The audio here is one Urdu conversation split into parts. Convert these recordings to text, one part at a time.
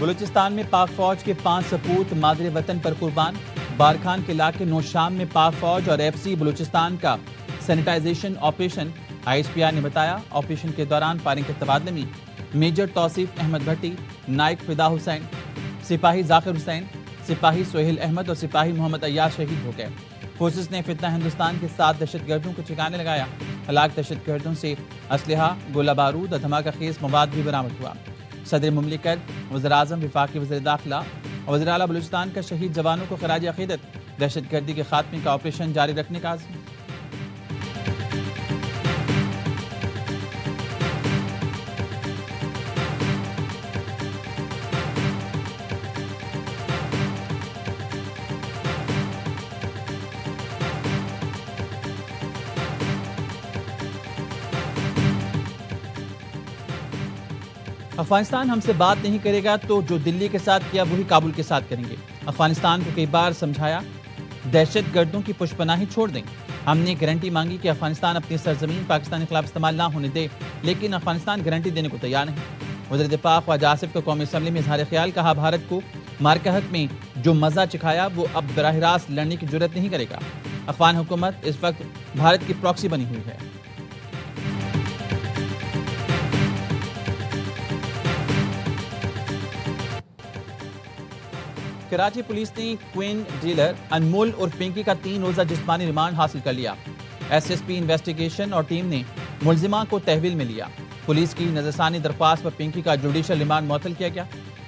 بلوچستان میں پاک فوج کے 5 سپوت مادر وطن پر قربان. بارکھان کے علاقے نوشام میں پاک فوج اور ایف سی بلوچستان کا sanitisation operation. I S P R نے بتایا آپریشن کے دوران فائرنگ کے تبادلے میں میجر توصیف احمد بھٹی، نائک فدا حسین، سپاہی ذاکر حسین، سپاہی سہیل احمد اور سپاہی محمد ایاز شہید ہو گئے. فورسز نے فتنہ ہندوستان کے 7 دہشت گردوں کو ٹھکانے لگایا. ہلاک دہشت گردوں سے اسلحہ، گولہ بارود اور دھماکہ خیز مواد بھی برآمد ہوا. صدر مملکت، وزیر اعظم، وفاقی وزیر داخلہ اور وزیر اعلیٰ بلوچستان کا شہید جوانوں کو خراج عقیدت. دہشت گردی کے خاتمے کا آپریشن جاری رکھنے کا عزم. افغانستان ہم سے بات نہیں کرے گا تو جو دلی کے ساتھ کیا وہی کابل کے ساتھ کریں گے. افغانستان کو کئی بار سمجھایا دہشت گردوں کی پشت پناہی چھوڑ دیں. ہم نے گارنٹی مانگی کہ افغانستان اپنی سرزمین پاکستان کے خلاف استعمال نہ ہونے دے، لیکن افغانستان گارنٹی دینے کو تیار نہیں. وزیر دفاع خواجہ آصف کو قومی اسمبلی میں اظہار خیال. کہا بھارت کو مارکہت میں جو مزہ چکھایا وہ اب براہ راست لڑنے کی جرت نہیں کرے گا. افغان حکومت اس وقت بھارت کی پراکسی بنی ہوئی ہے. کراچی پولیس نے کوئن ڈیلر انمول اور پنکی کا 3 روزہ جسمانی ریمانڈ حاصل کر لیا. ایس ایس پی انویسٹیگیشن اور ٹیم نے ملزمان کو تحویل میں لیا. پولیس کی نظرثانی درخواست پر پنکی کا جوڈیشل ریمانڈ معطل کیا گیا.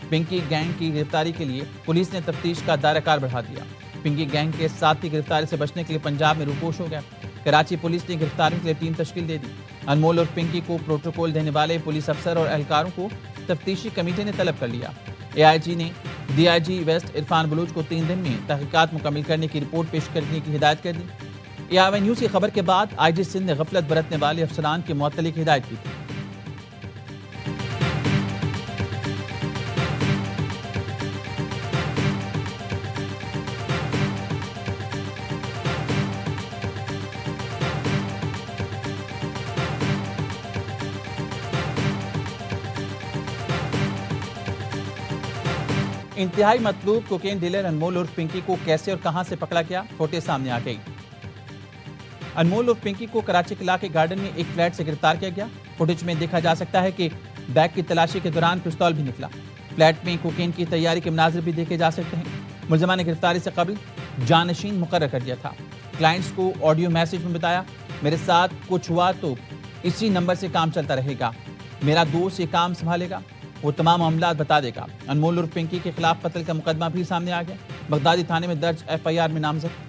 پنکی گینگ کی گرفتاری کے لیے پولیس نے تفتیش کا دائرہ کار بڑھا دیا. پنکی گینگ کے ساتھ کی گرفتاری سے بچنے کے لیے پنجاب میں روپوش ہو گیا. کراچی پولیس نے گرفتاری کے لیے ٹیم تشکیل دے دی. انمول اور پنکی کو پروٹوکول دینے والے پولیس افسر اور اہلکاروں کو تفتیشی کمیٹی نے طلب کر لیا. اے آئی جی نے D I G west Irfan Baloch کو 3 دن میں تحقیقات مکمل کرنے کی رپورٹ پیش کرنے کی ہدایت کر دی. اے آئی نیوز کی خبر کے بعد آئی جی سندھ نے غفلت برتنے والے افسران کی معطلی کی ہدایت کی تھی. انتہائی مطلوب کوکین ڈیلر انمول اور پنکی کو کیسے اور کہاں سے پکڑا گیا، فوٹیج سامنے آ گئی. انمول اور پنکی کو کراچی کے علاقے گارڈن میں ایک فلیٹ سے گرفتار کیا گیا. فوٹیج میں دیکھا جا سکتا ہے کہ بیگ کی تلاشی کے دوران پستول بھی نکلا. فلیٹ میں کوکین کی تیاری کے مناظر بھی دیکھے جا سکتے ہیں. ملزمان نے گرفتاری سے قبل جانشین مقرر کر دیا تھا. کلائنٹس کو آڈیو میسج میں بتایا میرے ساتھ کچھ ہوا تو اسی نمبر سے کام چلتا رہے گا، میرا دوست یہ کام سنبھالے گا، وہ تمام معاملات بتا دے گا. انمول اور پنکی کے خلاف قتل کا مقدمہ بھی سامنے آ گیا. بغدادی تھانے میں درج ایف آئی آر میں نامزد.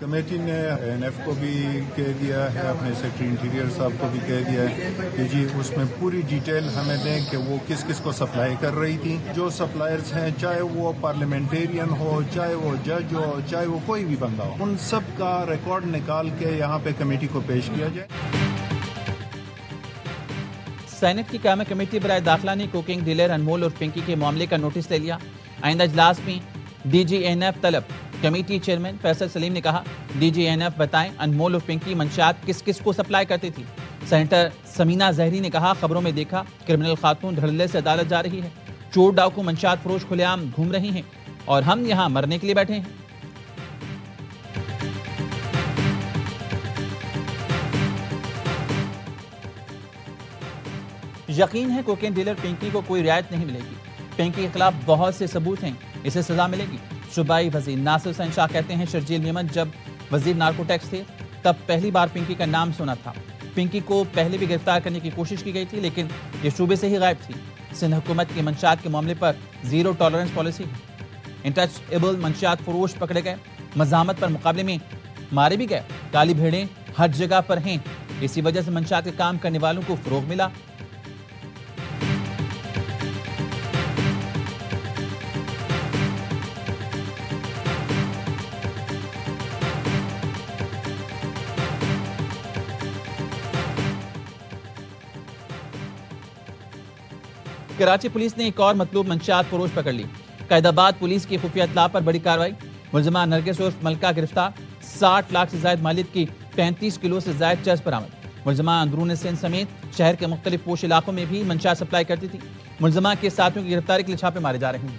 کمیٹی نے این ایف کو بھی کہہ دیا ہے، اپنے سیکرٹری انٹیریئر صاحب کو بھی کہہ دیا ہے کہ جی اس میں پوری ڈیٹیل ہمیں دیں کہ وہ کس کس کو سپلائی کر رہی تھی. جو سپلائرز ہیں چاہے وہ پارلیمنٹیرین ہو، چاہے وہ جج ہو، چاہے وہ کوئی بھی بندہ ہو، ان سب کا ریکارڈ نکال کے یہاں پہ کمیٹی کو پیش کیا جائے. سینٹ کی قیام کمیٹی برائے داخلہ نے کوکنگ ڈیلر انمول اور پنکی کے معاملے کا نوٹس لے لیا. آئندہ اجلاس میں ڈی جی این ایف طلب. کمیٹی چیئرمین فیصل سلیم نے کہا ڈی جی این ایف بتائیں انمول اور پنکی منشیات کس کس کو سپلائی کرتی تھی. سینیٹر سمینہ زہری نے کہا خبروں میں دیکھا کرمنل خاتون دھڑلے سے عدالت جا رہی ہے، چور ڈاکو منشیات فروش کھلے عام گھوم رہی ہیں اور ہم یہاں مرنے کے لیے بیٹھے ہیں. یقین ہے کوکین ڈیلر پنکی کو کوئی رعایت نہیں ملے گی. پنکی کے خلاف بہت سے ثبوت ہیں، اسے سزا ملے گی. صوبائی وزیر ناصر حسین شاہ کہتے ہیں شرجیل میمن جب وزیر نارکو ٹیکس تھے تب پہلی بار پنکی کا نام سنا تھا. پنکی کو پہلے بھی گرفتار کرنے کی کوشش کی گئی تھی لیکن یہ صوبے سے ہی غائب تھی. سندھ حکومت کی منشیات کے معاملے پر 0 ٹالرنس پالیسی ہے. انٹچ ایبل منشیات فروش پکڑے گئے، مزاحمت پر مقابلے میں مارے بھی گئے. کالی بھیڑیں ہر جگہ پر ہیں، اسی وجہ سے منشیات کے کام کرنے والوں کو فروغ ملا. کراچی پولیس نے ایک اور مطلوب منشیات فروش پکڑ لی. قائد آباد پولیس کی خفیہ اطلاع پر بڑی کارروائی. ملزمہ نرگس عرف ملکہ گرفتار. 60 لاکھ سے زائد مالیت کی 35 کلو سے زائد چرس برآمد. ملزمہ اندرون سندھ سمیت شہر کے مختلف پوش علاقوں میں بھی منشیات سپلائی کرتی تھی۔ ملزمہ کے ساتھیوں کی گرفتاری کے لیے چھاپے مارے جا رہے ہیں۔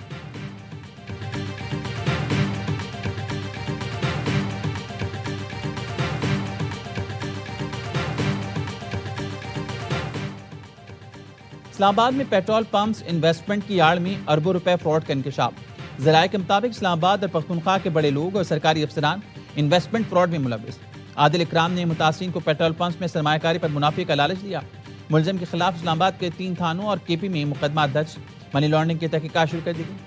اسلام آباد میں پیٹرول پمپس انویسٹمنٹ کی آڑ میں اربوں روپے فراڈ کا انکشاف۔ ذرائع کے مطابق اسلام آباد اور پختونخوا کے بڑے لوگ اور سرکاری افسران انویسٹمنٹ فراڈ میں ملوث۔ عادل اکرام نے متاثرین کو پیٹرول پمپس میں سرمایہ کاری پر منافع کا لالچ دیا۔ ملزم کے خلاف اسلام آباد کے 3 تھانوں اور کے پی میں مقدمات درج، منی لانڈرنگ کی تحقیقات شروع کر دی گئی۔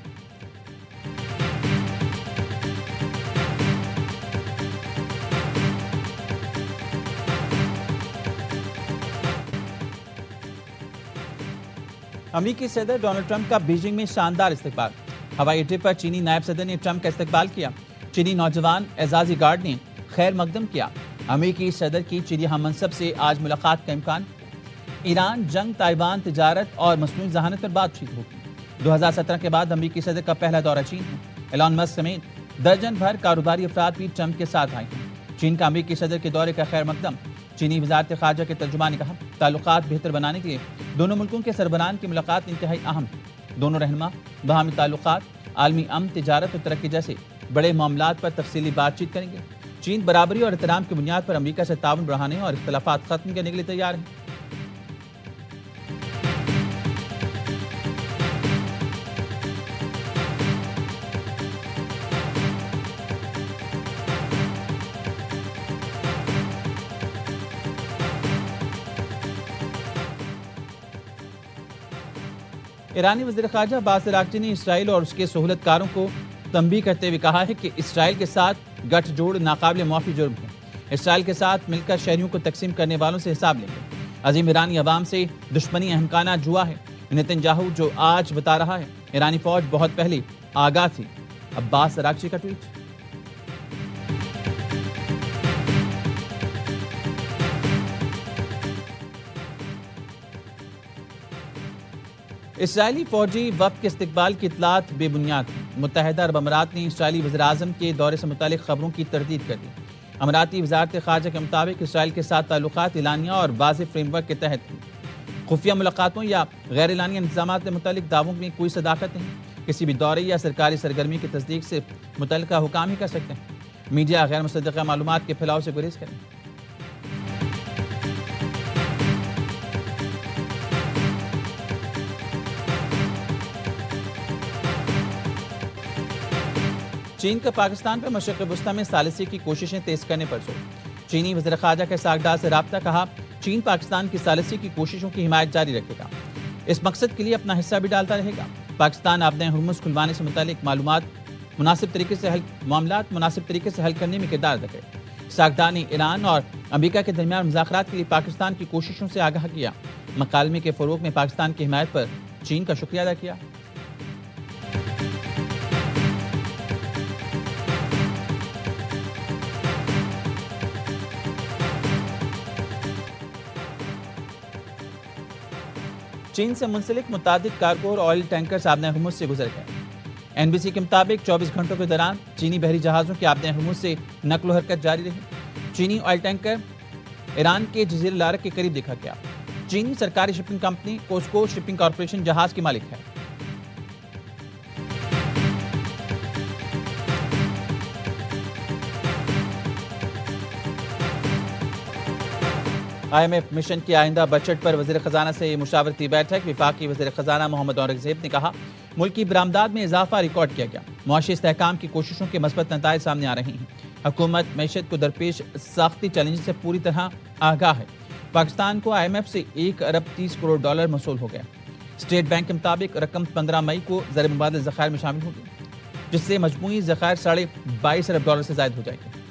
امریکی صدر ڈونلڈ ٹرمپ کا بیجنگ میں شاندار استقبال۔ ہوائی اڈے پر چینی نائب صدر نے ٹرمپ کا استقبال کیا۔ چینی نوجوان اعزازی گارڈ نے خیر مقدم کیا۔ امریکی صدر کی چینی ہم منصب سے آج ملاقات کا امکان۔ ایران، جنگ، تائیوان، تجارت اور مصنوعی ذہانت پر بات چیت ہوگی۔ 2017 کے بعد امریکی صدر کا پہلا دورہ چین ہے۔ ایلان مسک سمیت درجن بھر کاروباری افراد بھی ٹرمپ کے ساتھ آئے ہیں۔ چین کا امریکی صدر کے دورے کا خیر مقدم۔ چینی وزارت خارجہ کے ترجمان نے کہا، تعلقات بہتر بنانے کے لیے دونوں ملکوں کے سربراہان کی ملاقات انتہائی اہم ہے۔ دونوں رہنما باہمی تعلقات، عالمی امن، تجارت اور ترقی جیسے بڑے معاملات پر تفصیلی بات چیت کریں گے۔ چین برابری اور احترام کی بنیاد پر امریکہ سے تعاون بڑھانے اور اختلافات ختم کرنے کے لیے تیار ہے۔ ایرانی وزیر خارجہ عباس اراغچی نے اسرائیل اور اس کے سہولت کاروں کو تنبیہ کرتے ہوئے کہا ہے کہ اسرائیل کے ساتھ گٹھ جوڑ ناقابل معافی جرم ہے۔ اسرائیل کے ساتھ مل کر شہریوں کو تقسیم کرنے والوں سے حساب لیں گے۔ عظیم ایرانی عوام سے دشمنی احمقانہ جوا ہے۔ نتنیاہو جو آج بتا رہا ہے، ایرانی فوج بہت پہلے آگاہ تھی۔ عباس اراغچی کا ٹویٹ۔ اسرائیلی فوجی وفد کے استقبال کی اطلاعات بے بنیاد ہیں۔ متحدہ عرب امارات نے اسرائیلی وزیر اعظم کے دورے سے متعلق خبروں کی تردید کر دی۔ اماراتی وزارت خارجہ کے مطابق اسرائیل کے ساتھ تعلقات اعلانیہ اور واضح فریم ورک کے تحت ہیں۔ خفیہ ملاقاتوں یا غیر اعلانیہ انتظامات سے متعلق دعووں میں کوئی صداقت نہیں۔ کسی بھی دورے یا سرکاری سرگرمی کی تصدیق صرف متعلقہ حکام ہی کر سکتے ہیں۔ میڈیا غیر مصدقہ معلومات کے پھیلاؤ سے گریز کریں۔ چین کا پاکستان پر مشرق وسطی میں ثالثی کی کوششیں تیز کرنے پر زور۔ چینی وزیر خارجہ کے ساکڈار سے رابطہ، کہا چین پاکستان کی ثالثی کی کوششوں کی حمایت جاری رکھے گا، اس مقصد کے لیے اپنا حصہ بھی ڈالتا رہے گا۔ پاکستان آبِ ہرمز کھلوانے سے متعلق معاملات مناسب طریقے سے حل کرنے میں کردار ادا کرے۔ ساکڈار نے ایران اور امریکہ کے درمیان مذاکرات کے لیے پاکستان کی کوششوں سے آگاہ کیا۔ مکالمے کے فروغ میں پاکستان کی حمایت پر چین کا شکریہ ادا کیا۔ چین سے منسلک متعدد کارگو اور آئل ٹینکرز آبِ ہرمز سے گزر گئے۔ این بی سی کے مطابق 24 گھنٹوں کے دوران چینی بحری جہازوں کے آبِ ہرمز سے نقل و حرکت جاری رہی۔ چینی آئل ٹینکر ایران کے جزیرہ لارک کے قریب دیکھا گیا۔ چینی سرکاری شپنگ کمپنی کوسکو شپنگ کارپوریشن جہاز کی مالک ہے۔ آئی ایم ایف مشن کی آئندہ بجٹ پر وزیر خزانہ سے مشاورتی بیٹھک۔ وفاقی وزیر خزانہ محمد اورنگزیب نے کہا، ملکی برآمدات میں اضافہ ریکارڈ کیا گیا، معاشی استحکام کی کوششوں کے مثبت نتائج سامنے آ رہے ہیں۔ حکومت معیشت کو درپیش ساختی چیلنج سے پوری طرح آگاہ ہے۔ پاکستان کو آئی ایم ایف سے $1.30 موصول ہو گیا۔ اسٹیٹ بینک کے مطابق رقم 15 مئی کو زر مبادلہ ذخائر میں شامل ہوگی، جس سے مجموعی ذخائر $22.5 ارب سے زائد ہو جائے گی۔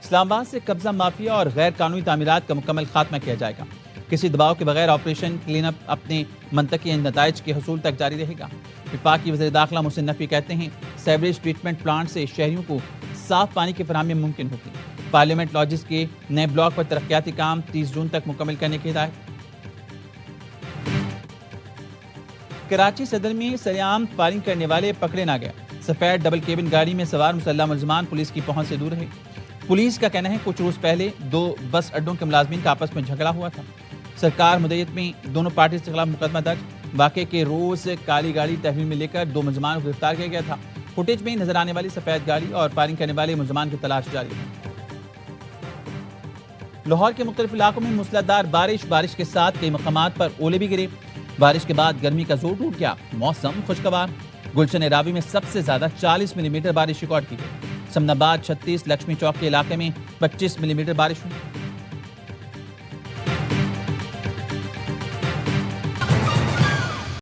اسلام آباد سے قبضہ مافیا اور غیر قانونی تعمیرات کا مکمل خاتمہ کیا جائے گا۔ کسی دباؤ کے بغیر آپریشن کلین اپ اپنے منطقی نتائج کے حصول تک جاری رہے گا۔ وفاقی وزیر داخلہ محسن نقوی کہتے ہیں، سیوریج ٹریٹمنٹ پلانٹ سے شہریوں کو صاف پانی کی فراہمی ممکن ہوگی۔ پارلیمنٹ لاجز کے نئے بلاک پر ترقیاتی کام 30 جون تک مکمل کرنے کی ہدایت۔ کراچی صدر میں سریعام فائرنگ کرنے والے پکڑے نہ گئے. سفید ڈبل کیبن گاڑی میں سوار مسلح ملزمان پولیس کی پہنچ سے دور رہے. پولیس کا کہنا ہے کچھ روز پہلے 2 بس اڈوں کے ملازمین کا آپس میں جھگڑا ہوا تھا. سرکار مدیریت میں دونوں پارٹیز کے خلاف مقدمہ درج. واقعے کے روز کالی گاڑی تحویل میں لے کر 2 ملزمان کو گرفتار کیا گیا تھا. فوٹیج میں نظر آنے والی سفید گاڑی اور فائرنگ کرنے والے ملزمان کی تلاش جاری ہے. لاہور کے مختلف علاقوں میں موسلادھار بارش کے ساتھ کئی مقامات پر اولے بھی گرے. بارش کے بعد گرمی کا زور ٹوٹ گیا. موسم خوشگوار. گلشن راوی میں سب سے زیادہ 40 ملی میٹر بارش ریکارڈ کی گئی. سمن آباد 36 لکشمی چوک کے علاقے میں 25 ملی میٹر بارش ہوئی.